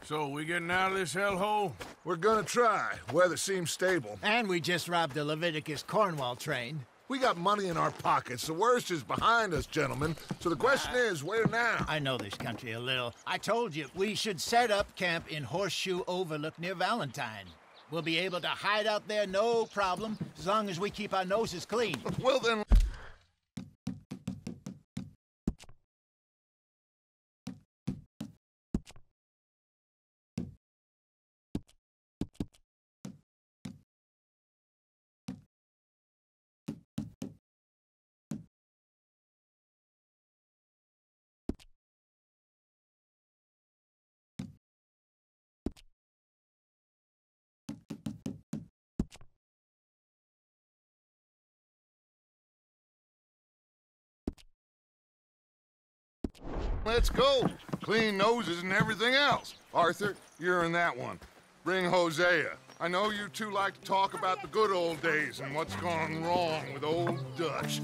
So, we getting out of this hellhole? We're gonna try. Weather seems stable. And we just robbed the Leviticus Cornwall train. We got money in our pockets. The worst is behind us, gentlemen. So the question is, where now? I know this country a little. I told you, we should set up camp in Horseshoe Overlook near Valentine. We'll be able to hide out there, no problem, as long as we keep our noses clean. Well then... Let's go. Clean noses and everything else. Arthur, you're in that one. Bring Hosea. I know you two like to talk about the good old days and what's gone wrong with old Dutch.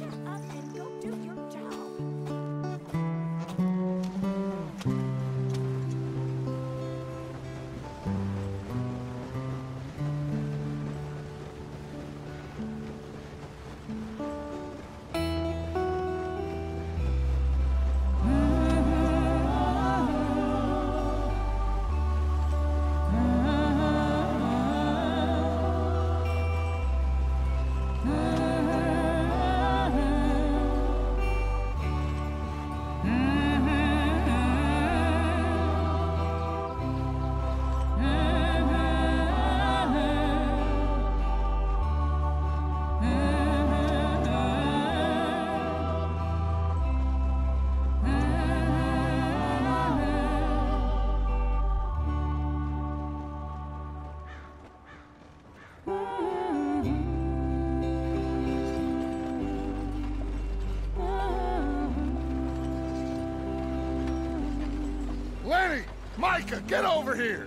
Lenny! Micah, get over here!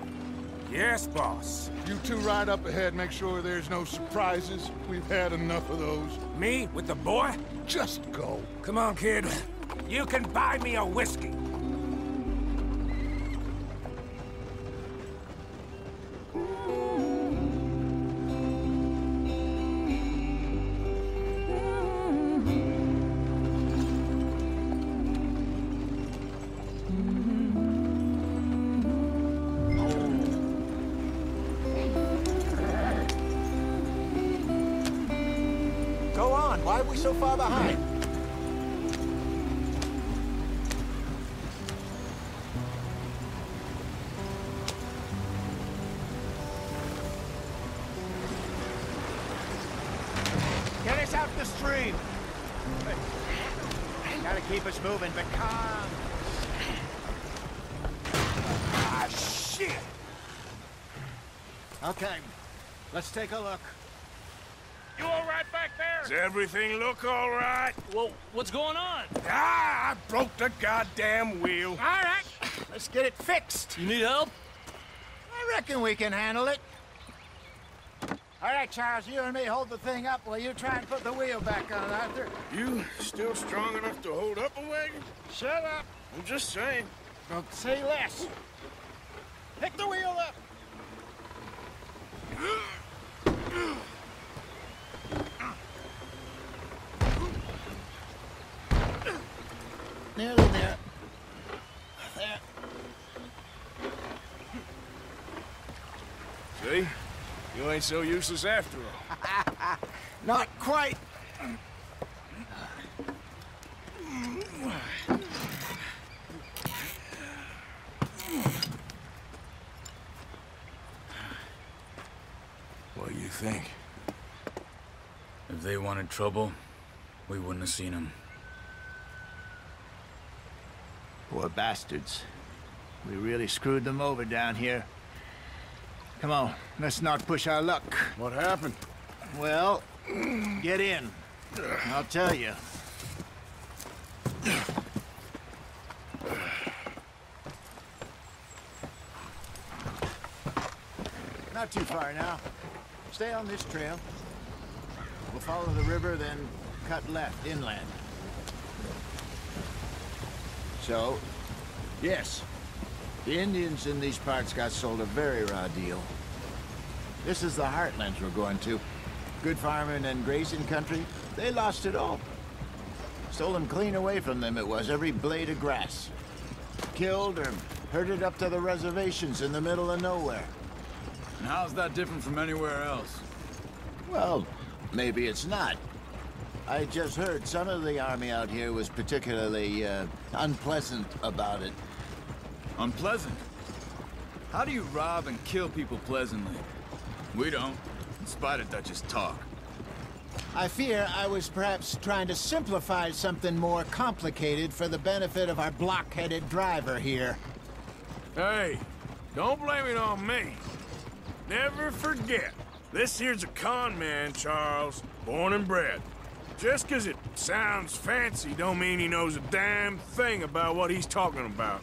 Yes, boss. You two ride up ahead, make sure there's no surprises. We've had enough of those. Me with the boy? Just go. Come on, kid. You can buy me a whiskey. Go on, why are we so far behind? Get us out the stream! Gotta keep us moving, but calm. Ah, shit! Okay, let's take a look. You all right back there? Does everything look all right? Well, what's going on? Ah, I broke the goddamn wheel. All right, let's get it fixed. You need help? I reckon we can handle it. All right, Charles, you and me hold the thing up while you try and put the wheel back on, Arthur. You still strong enough to hold up a wagon? Shut up. I'm just saying. Don't say less. Pick the wheel up. Nearly there. There. See? You ain't so useless after all. Not quite. What do you think? If they wanted trouble, we wouldn't have seen them. Poor bastards. We really screwed them over down here. Come on, let's not push our luck. What happened? Well, get in. I'll tell you. Not too far now. Stay on this trail. We'll follow the river, then cut left inland. So, yes. The Indians in these parts got sold a very raw deal. This is the heartlands we're going to. Good farming and grazing country, they lost it all. Stolen clean away from them it was, every blade of grass. Killed or herded up to the reservations in the middle of nowhere. And how's that different from anywhere else? Well, maybe it's not. I just heard some of the army out here was particularly, unpleasant about it. Unpleasant? How do you rob and kill people pleasantly? We don't, in spite of Dutch's talk. I fear I was perhaps trying to simplify something more complicated for the benefit of our block-headed driver here. Hey, don't blame it on me. Never forget, this here's a con man, Charles, born and bred. Just 'cause it sounds fancy don't mean he knows a damn thing about what he's talking about.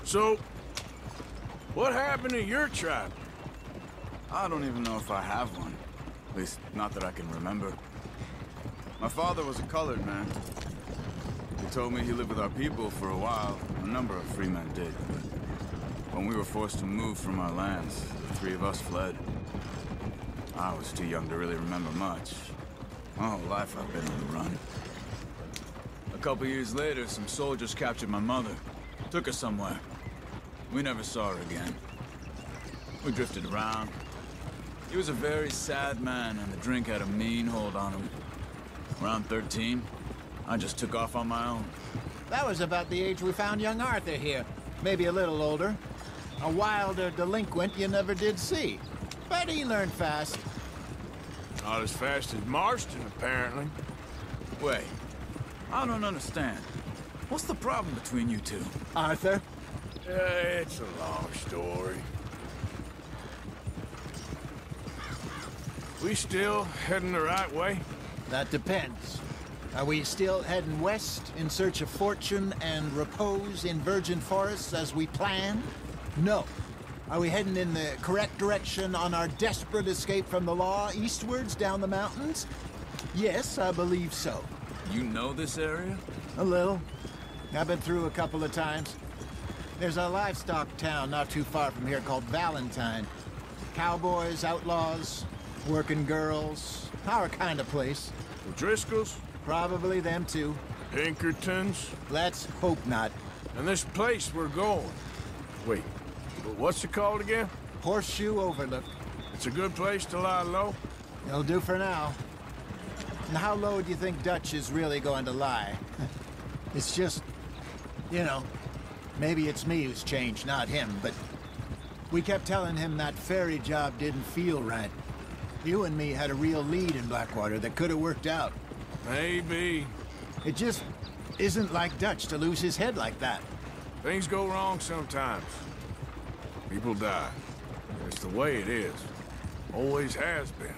So, what happened to your tribe? I don't even know if I have one. At least, not that I can remember. My father was a colored man. He told me he lived with our people for a while. A number of free men did. When we were forced to move from our lands, the three of us fled. I was too young to really remember much. My whole life I've been on the run. A couple years later, some soldiers captured my mother. Took her somewhere. We never saw her again. We drifted around. He was a very sad man, and the drink had a mean hold on him. Around 13, I just took off on my own. That was about the age we found young Arthur here. Maybe a little older. A wilder delinquent you never did see. But he learned fast. Not as fast as Marston, apparently. Wait, I don't understand. What's the problem between you two? Arthur? It's a long story. We still heading the right way? That depends. Are we still heading west in search of fortune and repose in virgin forests as we planned? No. Are we heading in the correct direction on our desperate escape from the law eastwards down the mountains? Yes, I believe so. You know this area? A little. I've been through a couple of times. There's a livestock town not too far from here called Valentine. Cowboys, outlaws, working girls, our kind of place. The Driscolls? Probably them too. Pinkertons? Let's hope not. And this place we're going. Wait, what's it called again? Horseshoe Overlook. It's a good place to lie low? It'll do for now. And how low do you think Dutch is really going to lie? It's just, you know, maybe it's me who's changed, not him, but we kept telling him that ferry job didn't feel right. You and me had a real lead in Blackwater that could have worked out. Maybe. It just isn't like Dutch to lose his head like that. Things go wrong sometimes. People die. It's the way it is. Always has been.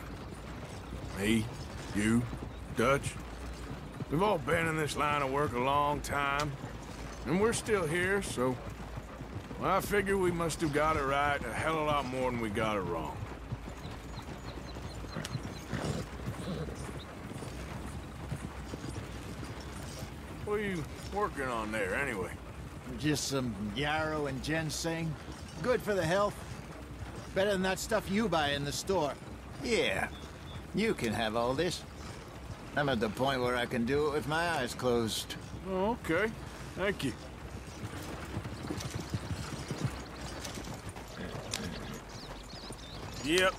Me, you, Dutch. We've all been in this line of work a long time. And we're still here, so... well, I figure we must have got it right a hell of a lot more than we got it wrong. What are you working on there, anyway? Just some yarrow and ginseng. Good for the health. Better than that stuff you buy in the store. Yeah, you can have all this. I'm at the point where I can do it with my eyes closed. Oh, okay. Thank you. Yep.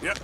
Yep.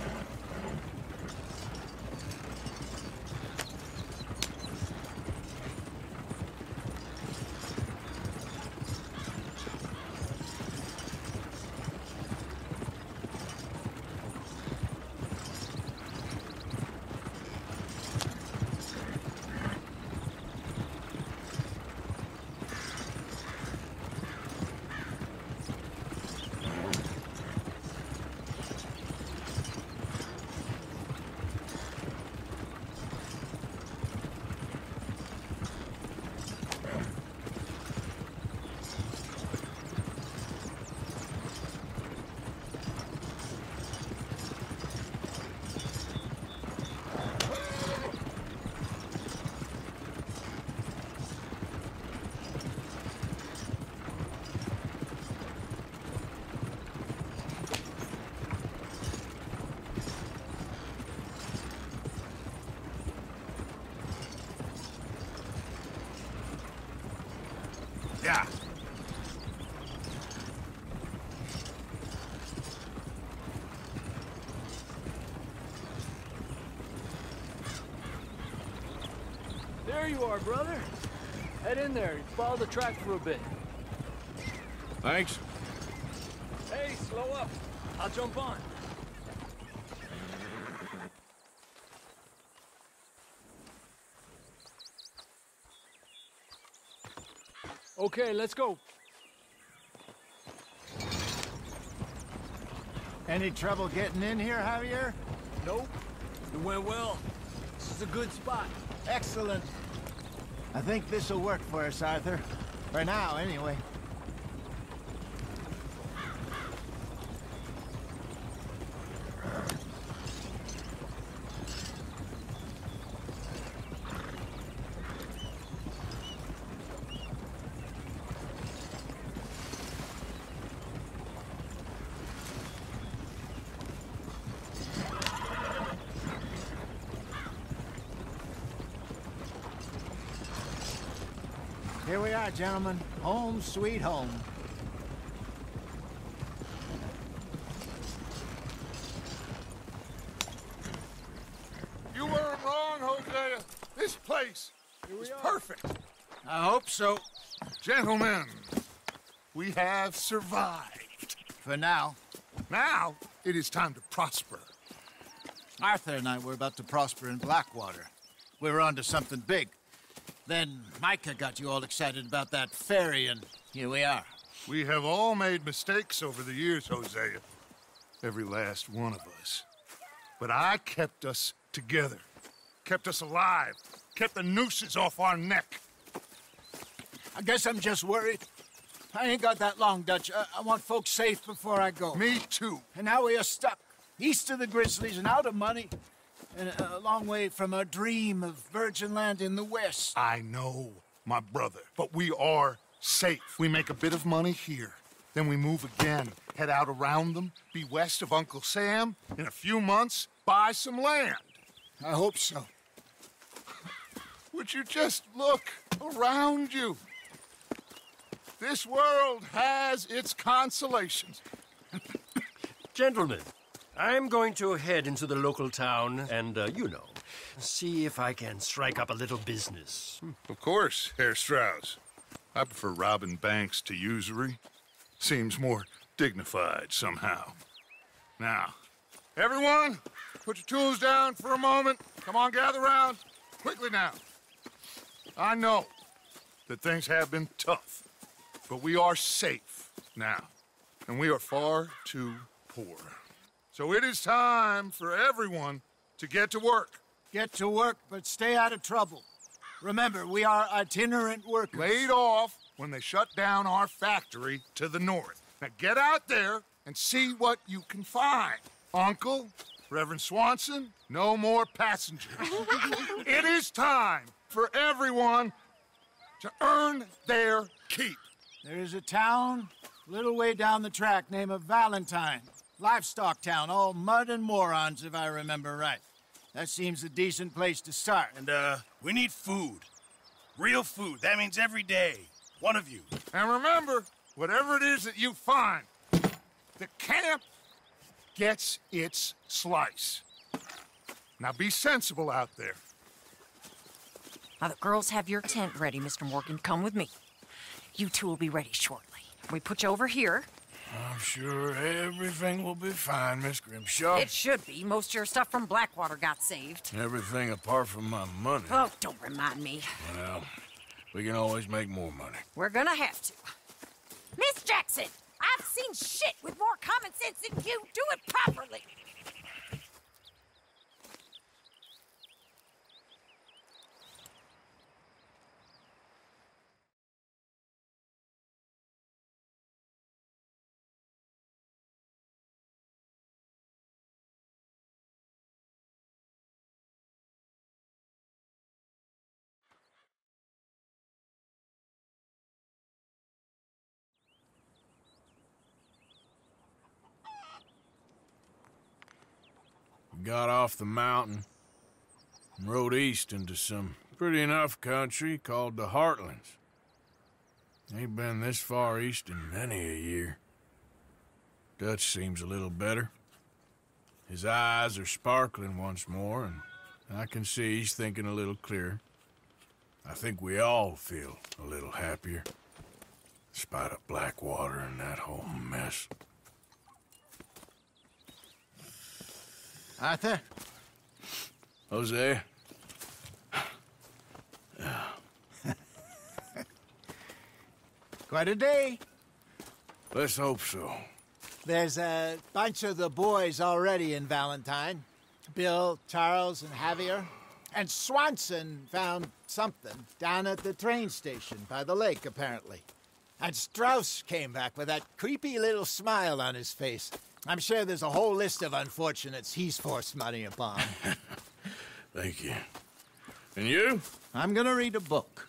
Yeah. There you are, brother. Head in there. Follow the track for a bit. Thanks. Hey, slow up. I'll jump on. Okay, let's go. Any trouble getting in here, Javier? Nope. It went well. This is a good spot. Excellent. I think this'll work for us, Arthur. For now, anyway. Here we are, gentlemen. Home sweet home. You weren't wrong, Hosea. This place is perfect. I hope so. Gentlemen, we have survived. For now. Now, it is time to prosper. Arthur and I were about to prosper in Blackwater. We were onto something big. Then Micah got you all excited about that ferry, and here we are. We have all made mistakes over the years, Hosea. Every last one of us. But I kept us together. Kept us alive. Kept the nooses off our neck. I guess I'm just worried. I ain't got that long, Dutch. I want folks safe before I go. Me too. And now we are stuck, east of the Grizzlies and out of money, and a long way from our dream of virgin land in the west. I know, my brother, but we are safe. We make a bit of money here. Then we move again, head out around them, be west of Uncle Sam. In a few months, buy some land. I hope so. Would you just look around you? This world has its consolations. Gentlemen, I'm going to head into the local town and, see if I can strike up a little business. Of course, Herr Strauss. I prefer robbing banks to usury. Seems more dignified somehow. Now, everyone, put your tools down for a moment. Come on, gather round. Quickly now. I know that things have been tough, but we are safe now, and we are far too poor. So it is time for everyone to get to work. Get to work, but stay out of trouble. Remember, we are itinerant workers. Laid off when they shut down our factory to the north. Now get out there and see what you can find. Uncle, Reverend Swanson, no more passengers. It is time for everyone to earn their keep. There is a town a little way down the track named Valentine. Livestock town, all mud and morons, if I remember right. That seems a decent place to start. And, we need food. Real food. That means every day. One of you. And remember, whatever it is that you find, the camp gets its slice. Now be sensible out there. Now, the girls have your tent ready, Mr. Morgan. Come with me. You two will be ready shortly. We put you over here. I'm sure everything will be fine, Miss Grimshaw. It should be. Most of your stuff from Blackwater got saved. Everything apart from my money. Oh, don't remind me. Well, we can always make more money. We're gonna have to. Miss Jackson, I've seen shit with more common sense than you. Do it properly. Got off the mountain and rode east into some pretty enough country called the Heartlands. Ain't been this far east in many a year. Dutch seems a little better. His eyes are sparkling once more, and I can see he's thinking a little clearer. I think we all feel a little happier, despite of Blackwater and that whole mess. Arthur? Hosea? Quite a day. Let's hope so. There's a bunch of the boys already in Valentine. Bill, Charles, and Javier. And Swanson found something down at the train station by the lake, apparently. And Strauss came back with that creepy little smile on his face. I'm sure there's a whole list of unfortunates he's forced money upon. Thank you. And you? I'm gonna read a book.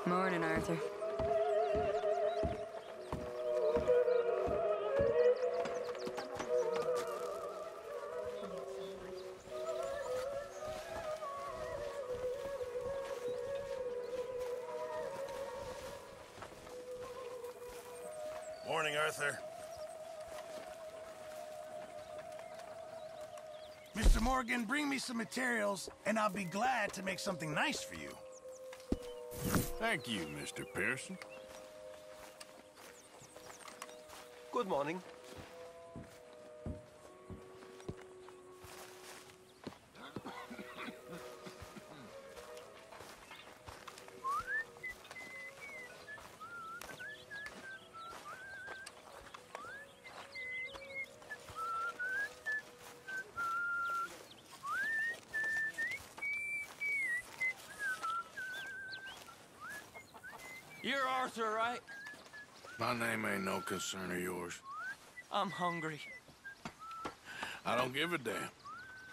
Morning, Arthur. Morning, Arthur. Mr. Morgan, bring me some materials, and I'll be glad to make something nice for you. Thank you, Mr. Pearson. Good morning. You're Arthur, right? My name ain't no concern of yours. I'm hungry. I don't give a damn.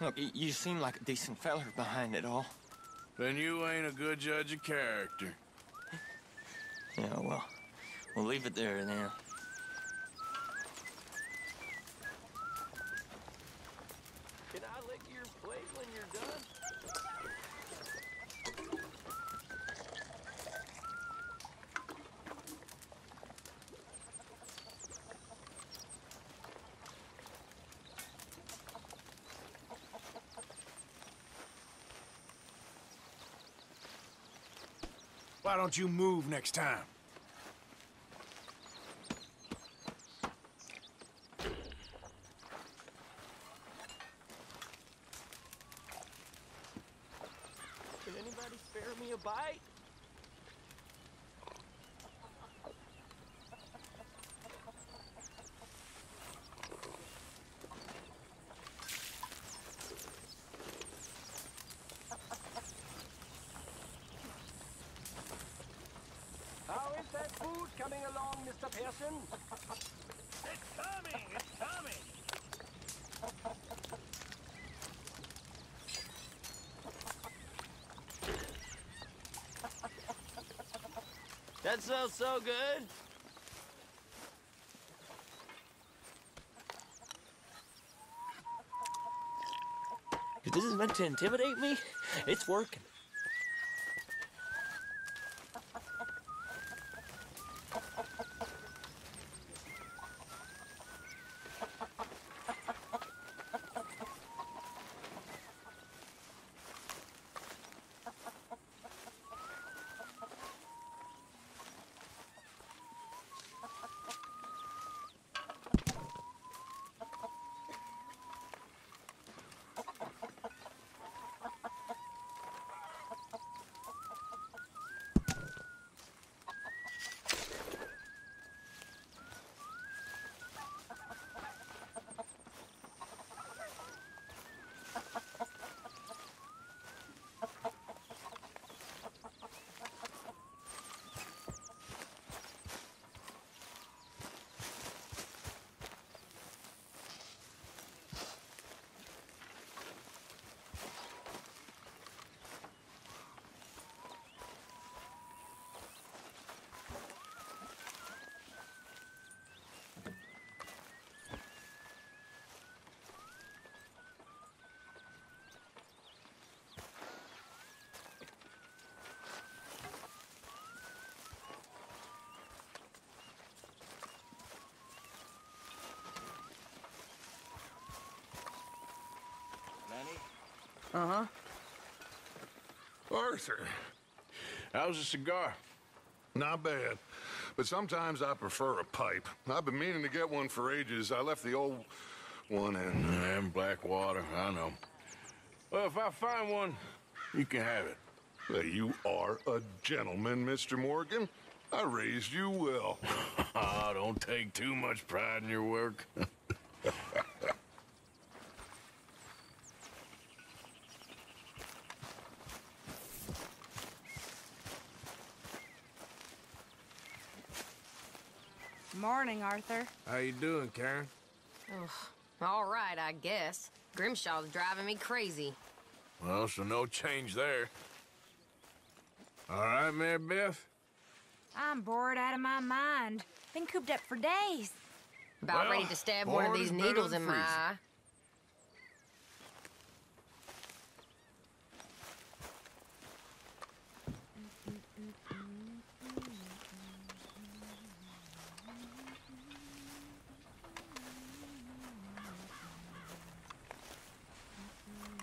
Look, you seem like a decent feller behind it all. Then you ain't a good judge of character. Yeah, well, we'll leave it there then. Can I lick your plate when you're done? Why don't you move next time? Can anybody spare me a bite? How is that food coming along, Mr. Pearson? It's coming! It's coming! That smells so good. If this is meant to intimidate me, it's working. Uh-huh. Arthur, how's a cigar? Not bad. But sometimes I prefer a pipe. I've been meaning to get one for ages. I left the old one in. And Blackwater, I know. Well, if I find one, you can have it. Well, you are a gentleman, Mr. Morgan. I raised you well. Oh, don't take too much pride in your work. Morning, Arthur. How you doing, Karen? Ugh, all right, I guess. Grimshaw's driving me crazy. Well, so no change there. All right, Mary Beth? I'm bored out of my mind. Been cooped up for days. About Well, ready to stab one of bored these is better needles than in my freezing. eye.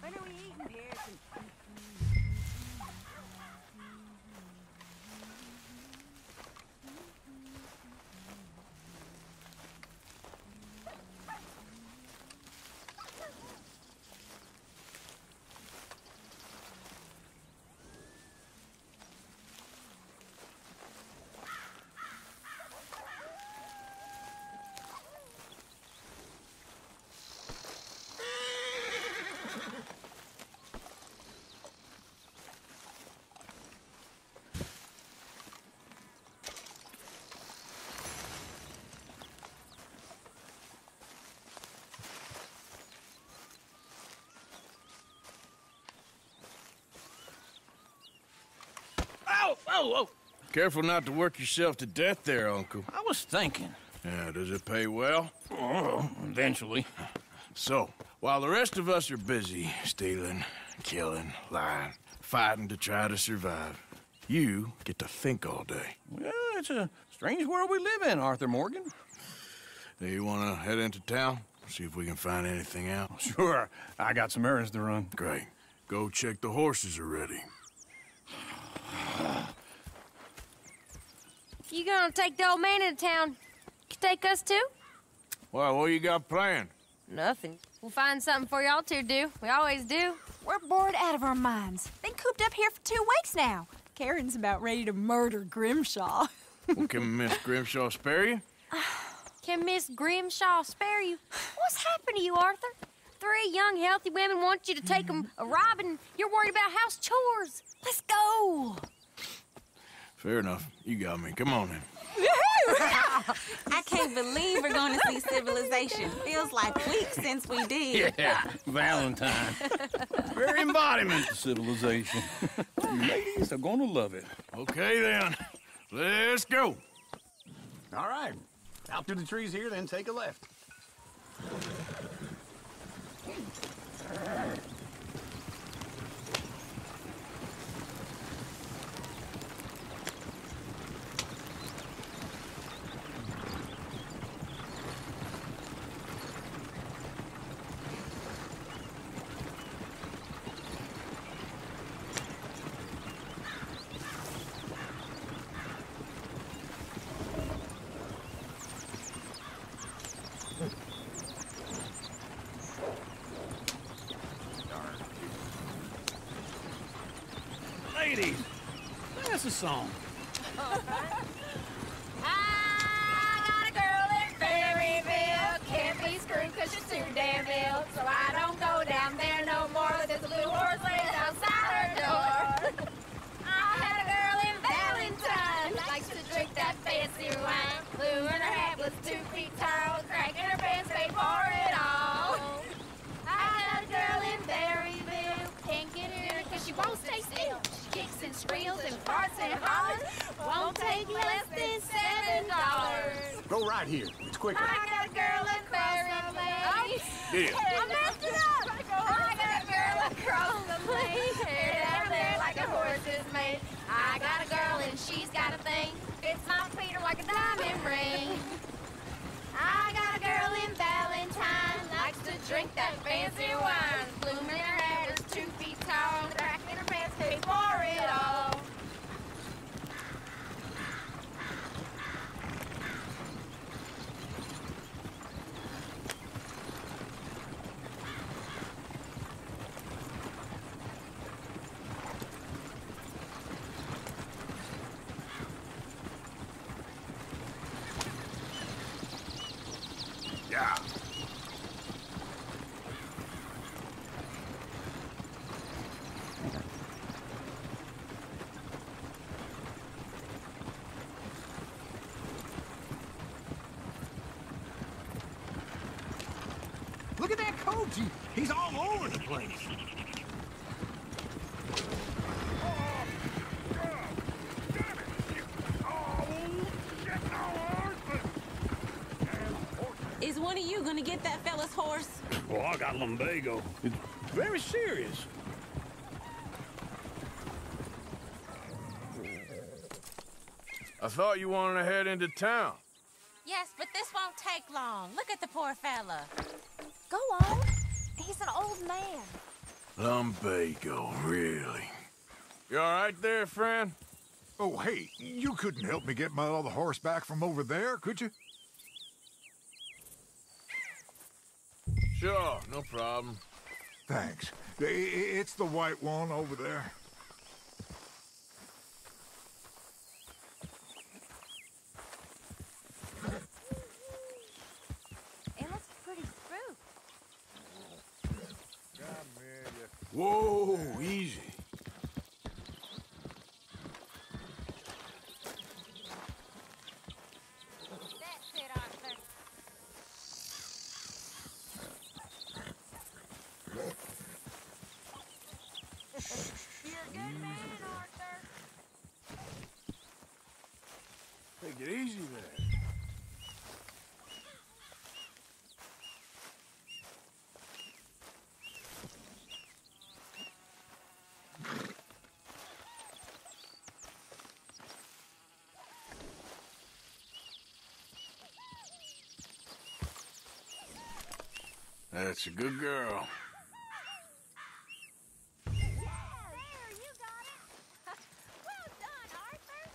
When are we eating, Pearson? Oh! Careful not to work yourself to death there, Uncle. I was thinking. Yeah, does it pay well? Oh, eventually. So, while the rest of us are busy stealing, killing, lying, fighting to try to survive, you get to think all day. Well, it's a strange world we live in, Arthur Morgan. Do you want to head into town? See if we can find anything out? Sure. I got some errands to run. Great. Go check the horses are ready. You gonna take the old man into town? You take us too? Well, what you got planned? Nothing. We'll find something for y'all to do. We always do. We're bored out of our minds. Been cooped up here for 2 weeks now. Karen's about ready to murder Grimshaw. Well, can Miss Grimshaw spare you? Can Miss Grimshaw spare you? What's happened to you, Arthur? 3 young, healthy women want you to take them a robbing. You're worried about house chores. Let's go. Fair enough. You got me. Come on then. I can't believe we're going to see civilization. Feels like weeks since we did. Yeah, Valentine. Very embodiment of civilization. You ladies are gonna love it. Okay then. Let's go. All right. Out through the trees here, then take a left. Ladies, that's a song. I got a girl in Berryville. Can't be screwed 'cause she's too damn ill. So I don't go down there no more. There's a blue horse laying outside her door. I had a girl in Valentine. Likes to drink that fancy wine. Blue in her hat was 2 feet tall. Crack in her pants, paid for it all. I had a girl in Berryville. Can't get her 'cause she won't stay still. Kicks and squeals and farts and hollers. Won't take less than $7. Go right here. It's quicker. I got a girl across the lane. Yeah. I messed it up. I got a girl across the lane. Hair down there like a horse is made. I got a girl and she's got a thing. Fits my feet are like a diamond ring. I got a girl in Valentine. Likes to drink that fancy wine. Bloom in her hair is 2 feet tall. Crack in her pants, pay for it all. Yeah. Look at that coach. He's all over the place. Is one of you gonna get that fella's horse? Well, I got lumbago. It's very serious. I thought you wanted to head into town. Yes, but this won't take long. Look at the poor fella. Go on. He's an old man. Lumbago, really? You all right there, friend? Oh, hey, you couldn't help me get my other horse back from over there, could you? Sure, no problem. Thanks. It's the white one over there. It looks pretty spooked. Whoa, easy. That's it, Arthur. You're a good man, Arthur. Take it easy there. That's a good girl. There, you got it. Well done, Arthur.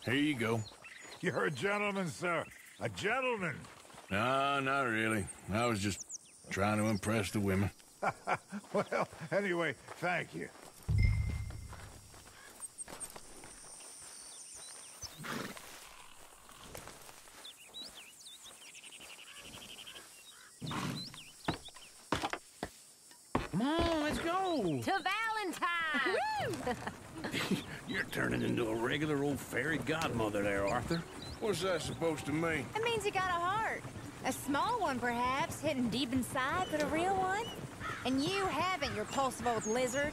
Here you go. You're a gentleman, sir. A gentleman. No, not really. I was just trying to impress the women. Well, anyway, thank you. Come on, let's go. To Valentine! You're turning into a regular old fairy godmother there, Arthur. What's that supposed to mean? It means you got a heart. A small one, perhaps, hidden deep inside, but a real one. And you haven't, you repulsive old lizard.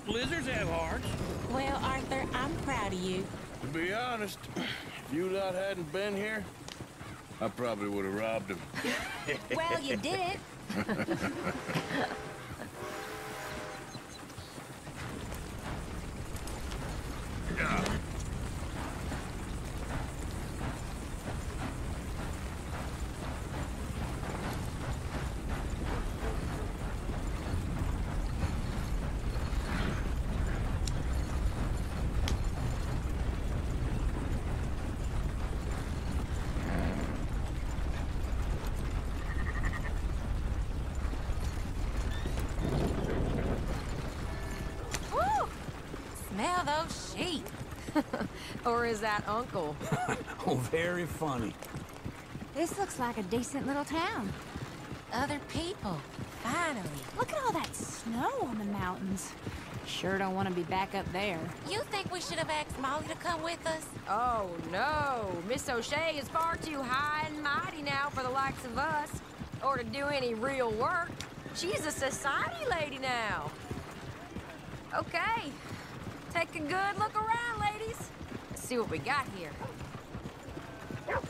Well, lizards have hearts. Well, Arthur, I'm proud of you. To be honest, if you lot hadn't been here, I probably would have robbed him. Well, you didn't. Smell those sheep. Or is that Uncle? Oh, very funny. This looks like a decent little town. Other people. Finally. Look at all that snow on the mountains. Sure don't want to be back up there. You think we should have asked Molly to come with us? Oh, no. Miss O'Shea is far too high and mighty now for the likes of us, or to do any real work. She's a society lady now. Okay. Take a good look around, ladies. Let's see what we got here. Ain't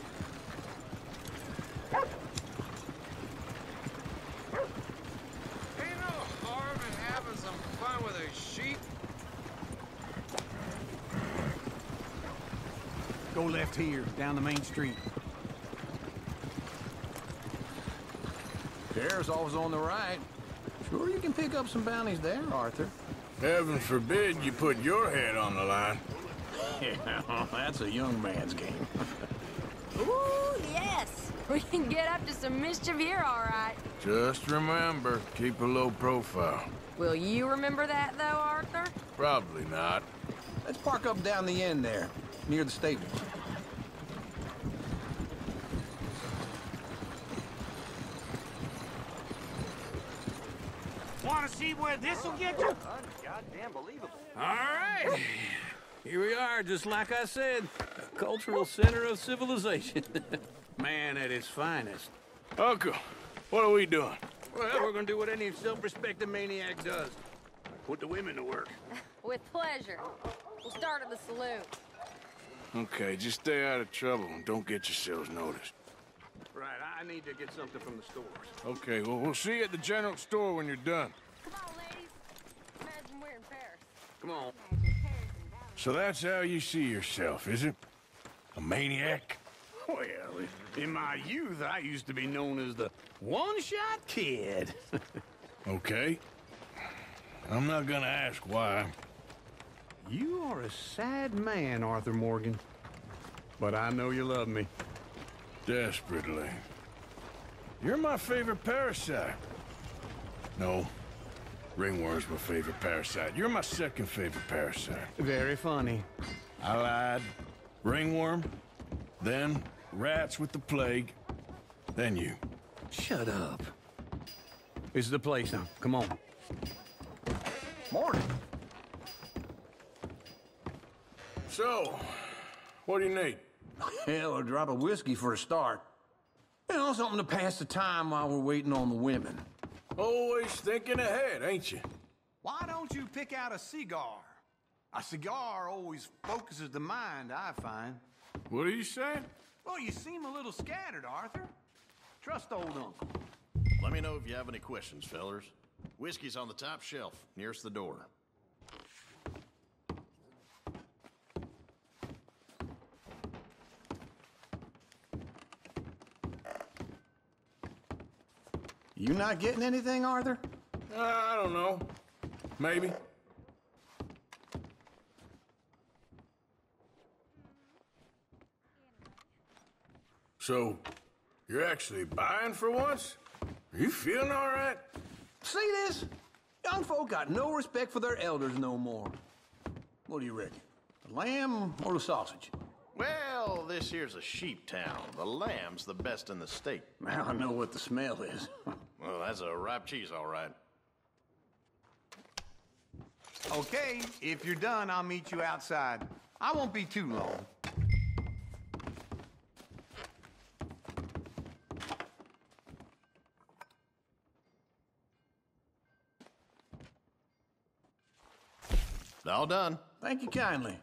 no harm in having some fun with a sheep. Go left here, down the main street. Sheriff's always on the right. Sure you can pick up some bounties there, Arthur. Heaven forbid you put your head on the line. Yeah, that's a young man's game. Ooh, yes. We can get up to some mischief here, all right. Just remember, keep a low profile. Will you remember that, though, Arthur? Probably not. Let's park up down the end there, near the stables. Want to see where this'll get you? Goddamn believable. All right. Here we are, just like I said. A cultural center of civilization. Man at his finest. Uncle, what are we doing? Well, we're gonna do what any self-respecting maniac does. Put the women to work. With pleasure. We'll start at the saloon. Okay, just stay out of trouble and don't get yourselves noticed. Right, I need to get something from the stores. Okay, well, we'll see you at the general store when you're done. Come on, ladies. Imagine we're in Paris. Come on. So that's how you see yourself, is it? A maniac? Well, in my youth, I used to be known as the one-shot kid. Okay. I'm not gonna ask why. You are a sad man, Arthur Morgan. But I know you love me. Desperately. You're my favorite parasite. No. Ringworm's my favorite parasite. You're my second favorite parasite. Very funny. I lied. Ringworm, then rats with the plague, then you. Shut up. This is the place now. Come on. Morning. So, what do you need? Hell, a drop of whiskey for a start. You know, something to pass the time while we're waiting on the women. Always thinking ahead, ain't you? Why don't you pick out a cigar? A cigar always focuses the mind, I find. What are you saying? Well, you seem a little scattered, Arthur. Trust old uncle. Let me know if you have any questions, fellers. Whiskey's on the top shelf, nearest the door. You not getting anything, Arthur? I don't know. Maybe. So, you're actually buying for once? Are you feeling all right? See this? Young folk got no respect for their elders no more. What do you reckon? The lamb or the sausage? Well, this here's a sheep town. The lamb's the best in the state. Now I know what the smell is. Well, that's a ripe cheese, all right. Okay, if you're done, I'll meet you outside. I won't be too long. All done. Thank you kindly.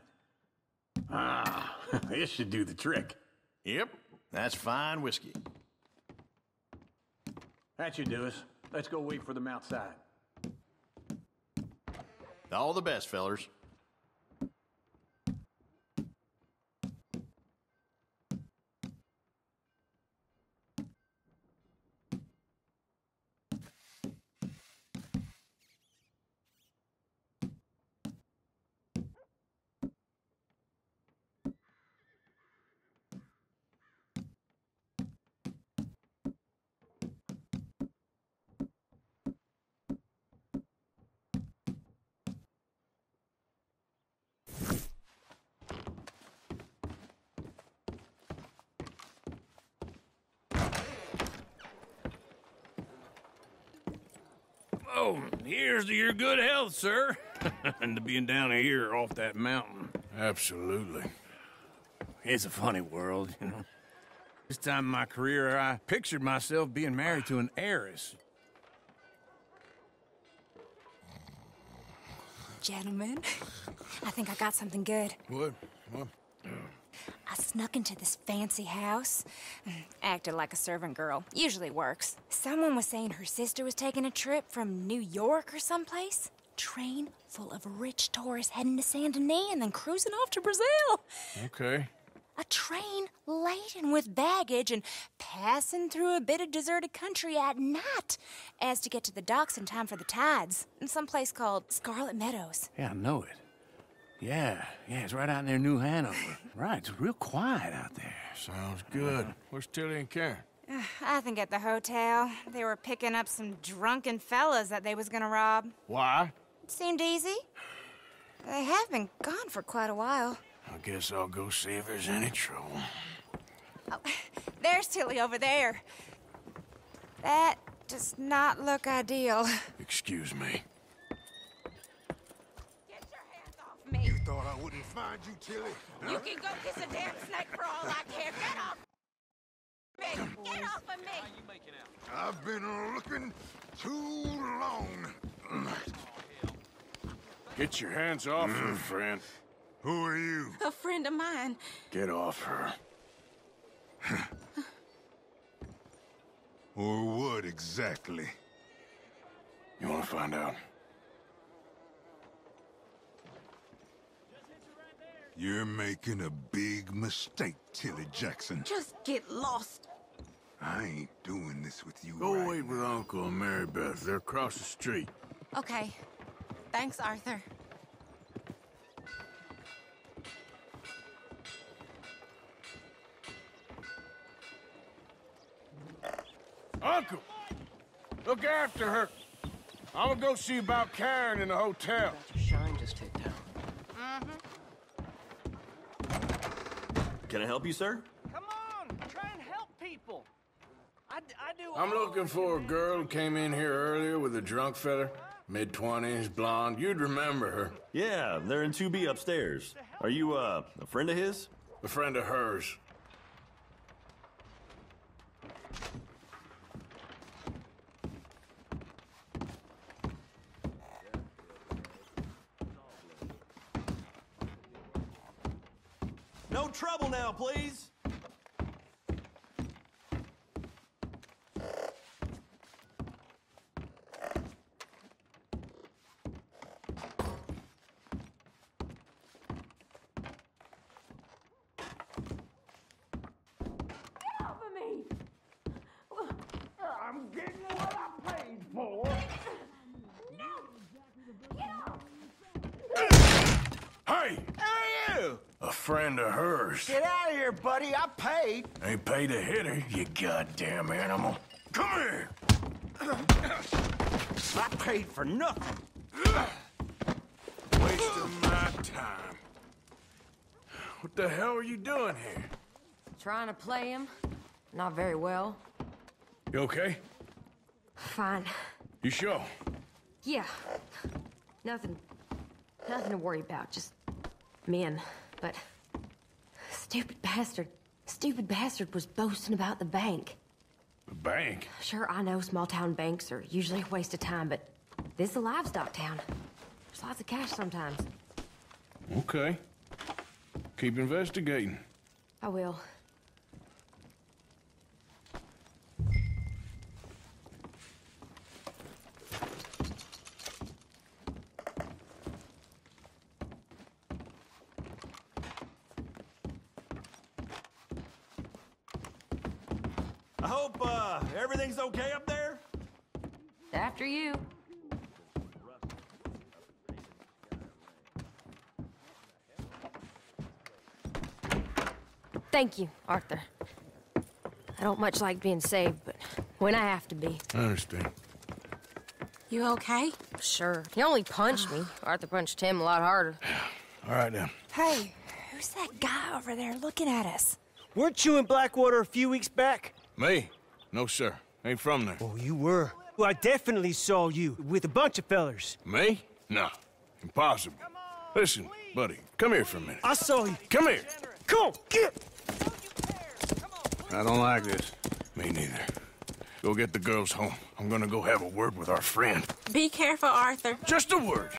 Ah, this should do the trick. Yep, that's fine whiskey. That should do us. Let's go wait for them outside. All the best, fellers. Oh, here's to your good health, sir. And to being down here off that mountain. Absolutely. It's a funny world, you know. This time in my career, I pictured myself being married to an heiress. Gentlemen, I think I got something good. What? I snuck into this fancy house. Acted like a servant girl. Usually works. Someone was saying her sister was taking a trip from New York or someplace. Train full of rich tourists heading to Saint Denis and then cruising off to Brazil. Okay. A train laden with baggage and passing through a bit of deserted country at night as to get to the docks in time for the tides in some place called Scarlet Meadows. Yeah, I know it. Yeah, it's right out near New Hanover. Right, it's real quiet out there. Sounds good. Where's Tilly and Karen? I think at the hotel. They were picking up some drunken fellas that they was gonna rob. Why? It seemed easy. They have been gone for quite a while. I guess I'll go see if there's any trouble. Oh, there's Tilly over there. That does not look ideal. Excuse me. Me. You thought I wouldn't find you, Tilly? You can go kiss a damn snake for all I care. Get off me! Get off of me! I've been looking too long. Get your hands off her, friend. Who are you? A friend of mine. Get off her. Or what exactly? You want to find out? You're making a big mistake, Tilly Jackson. Just get lost. I ain't doing this with you. Go wait with Uncle and Mary Beth. They're across the street. Okay. Thanks, Arthur. Uncle! Look after her. I'm gonna go see about Karen in the hotel. Shine just ticked down. Can I help you, sir? Come on, try and help people. I do. I'm looking for a girl who came in here earlier with a drunk fella. Mid-20s, blonde. You'd remember her. Yeah, they're in 2B upstairs. Are you, a friend of his? A friend of hers. No trouble now, please. I'm getting what I paid for. Hey! Who are you? A friend of hers. Get out of here, buddy. I paid. Ain't paid to hit her, you goddamn animal. Come here! I paid for nothing. Wasting my time. What the hell are you doing here? Trying to play him. Not very well. You okay? Fine. You sure? Yeah. Nothing to worry about. Just men. But stupid bastard was boasting about the bank. The bank? Sure, I know small town banks are usually a waste of time, but this is a livestock town. There's lots of cash sometimes. Okay. Keep investigating. I will. I hope, everything's okay up there? After you. Thank you, Arthur. I don't much like being saved, but when I have to be. I understand. You okay? Sure. He only punched me. Arthur punched him a lot harder. All right, then. Hey, who's that guy over there looking at us? Weren't you in Blackwater a few weeks back? Me? No, sir. Ain't from there. Oh, you were. Well, I definitely saw you with a bunch of fellers. Me? No. Impossible. Listen, buddy, come here for a minute. I saw you. Come here. Come on, get! I don't like this. Me neither. Go get the girls home. I'm gonna go have a word with our friend. Be careful, Arthur. Just a word.